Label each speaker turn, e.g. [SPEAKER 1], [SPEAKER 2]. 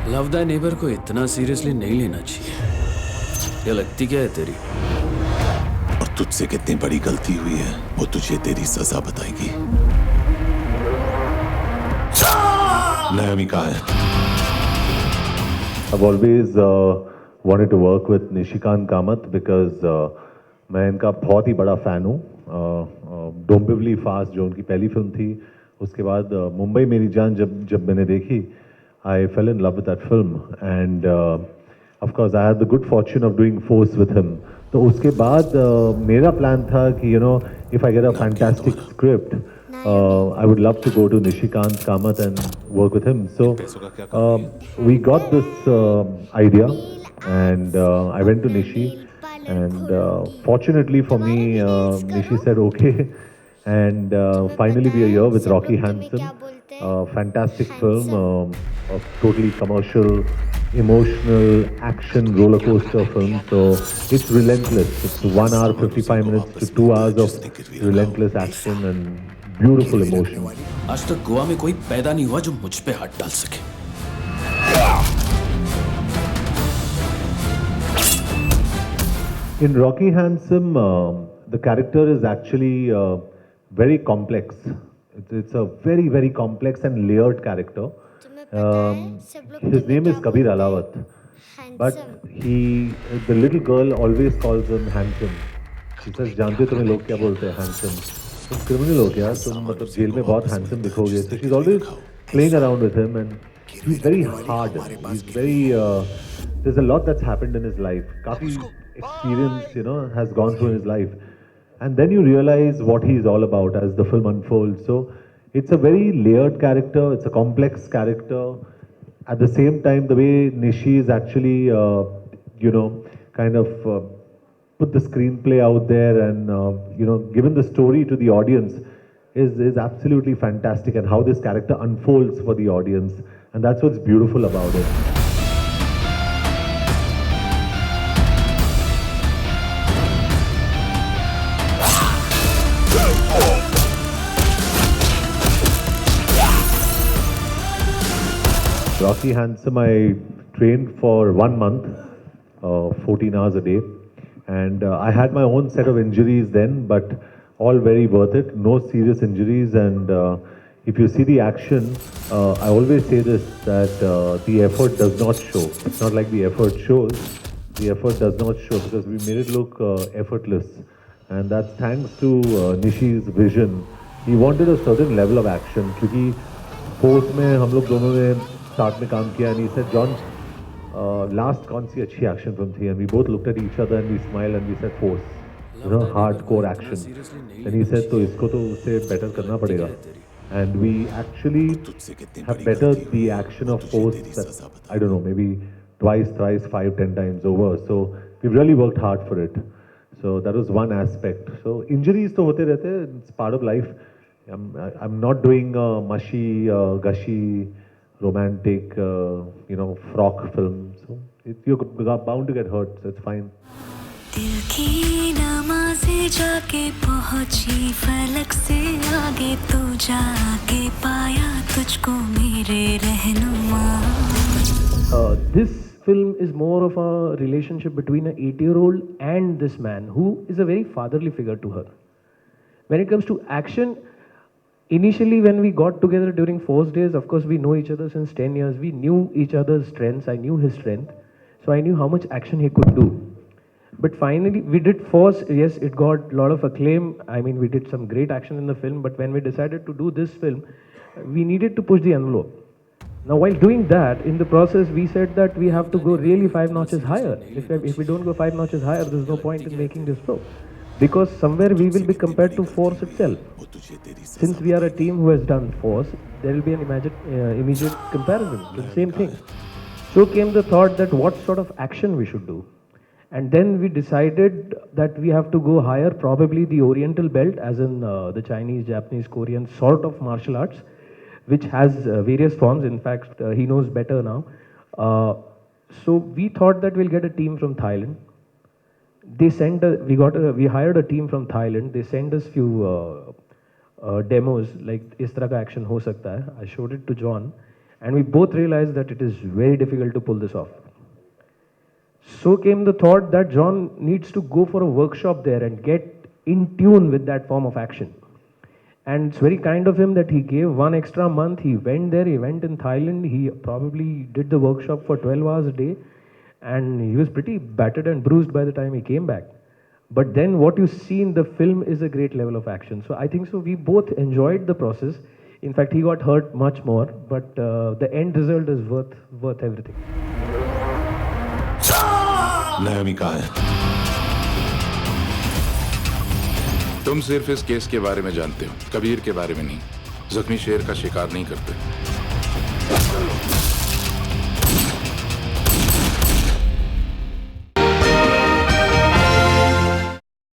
[SPEAKER 1] Love the neighbour को इतना seriously नहीं लेना चाहिए। ये लगती क्या है तेरी?
[SPEAKER 2] और तुझसे कितनी बड़ी गलती हुई है वो तुझे तेरी सजा बताएगी। नयमी कहाँ है?
[SPEAKER 3] I've always wanted to work with Nishikant Kamat because मैं इनका बहुत ही बड़ा फ़ैन हूँ। डोंबिवली फास्ट जो उनकी पहली फिल्म थी, उसके बाद मुंबई मेरी जान जब मैंने देखी, I fell in love with that film and of course I had the good fortune of doing Force with him. तो उसके बाद मेरा प्लान था कि if I get a fantastic script, I would love to go to Nishikant Kamath and work with him. So we got this idea and I went to Nishi and fortunately for me, Nishi said okay. And finally we are here with Rocky Hansen. Fantastic film, a totally commercial, emotional, action roller coaster film. So it's relentless. It's 1 hour 55 minutes to 2 hours of relentless action and beautiful emotion.
[SPEAKER 1] आज तक गोवा में कोई पैदा नहीं हुआ जो मुझ पे हाथ डाल सके।
[SPEAKER 3] In Rocky Handsome, the character is actually very complex. It's a very, very complex and layered character. His name is Kabir Alawat, but the little girl always calls him handsome. She says, "जानते हो तुम्हें लोग क्या बोलते हैं handsome? तुम criminal हो क्या? तुम मतलब जेल में बहुत handsome दिखोगे." So she's always playing around with him, and he's very hard. He's very. There's a lot that's happened in his life. काफी experience, has gone through in his life. And then you realize what he's all about as the film unfolds. So it's a very layered character, it's a complex character. At the same time, the way Nishi is actually, kind of put the screenplay out there and, given the story to the audience is absolutely fantastic, and how this character unfolds for the audience. And that's what's beautiful about it. Rocky Handsome, I trained for 1 month, 14 hours a day. And I had my own set of injuries then, but all very worth it. No serious injuries. And if you see the action, I always say this, that the effort does not show. It's not like the effort shows. The effort does not show because we made it look effortless. And that's thanks to Nishi's vision. He wanted a certain level of action. Because Force में हम लोग दोनों ने साथ में काम किया, and he said, "John, last कौन सी अच्छी action film थी?" And we both looked at each other and we smiled and we said, "Force, hardcore action." And he said, "तो इसको तो उससे better करना पड़ेगा." And we actually have bettered the action of Force that, I don't know, maybe twice, thrice, 5, 10 times over. So we've really worked hard for it. So that was one aspect. So injuries तो होते रहते हैं. It's part of life. I'm not doing mushy, gushy, romantic, frock film. So you're bound to get hurt. So it's fine.
[SPEAKER 4] दिल की नमाज़ें जाके पहुंची फलक से आगे, तू जाके पाया तुझको मेरे रहनुमा।
[SPEAKER 5] This film is more of a relationship between an 8-year-old and this man who is a very fatherly figure to her. When it comes to action, initially when we got together during Force days, of course we know each other since 10 years. We knew each other's strengths. I knew his strength. So I knew how much action he could do. But finally we did Force. Yes, it got a lot of acclaim. I mean, we did some great action in the film. But when we decided to do this film, we needed to push the envelope. Now while doing that, in the process we said that we have to go really 5 notches higher. If we don't go 5 notches higher, there's no point in making this film. Because somewhere we will be compared to Force itself. Since we are a team who has done Force, there will be an immediate comparison to the same thing. So came the thought that what sort of action we should do. And then we decided that we have to go higher, probably the Oriental belt, as in the Chinese, Japanese, Korean sort of martial arts, which has various forms. In fact, he knows better now. So we thought that we'll get a team from Thailand. We hired a team from Thailand. They sent us few demos, like is tarah ka action ho sakta hai. I showed it to John, And we both realized that it is very difficult to pull this off. So came the thought that John needs to go for a workshop there and get in tune with that form of action. And it's very kind of him that he gave 1 extra month. He went there, he went in Thailand, he probably did the workshop for 12 hours a day, and he was pretty battered and bruised by the time he came back. But then what you see in the film is a great level of action. So I think so we both enjoyed the process. In fact, he got hurt much more, but the end result is worth everything.
[SPEAKER 2] नायमी कहाँ है?
[SPEAKER 6] तुम सिर्फ इस case के बारे में जानते हो, कबीर के बारे में नहीं। जख्मी शेर का शिकार नहीं करते।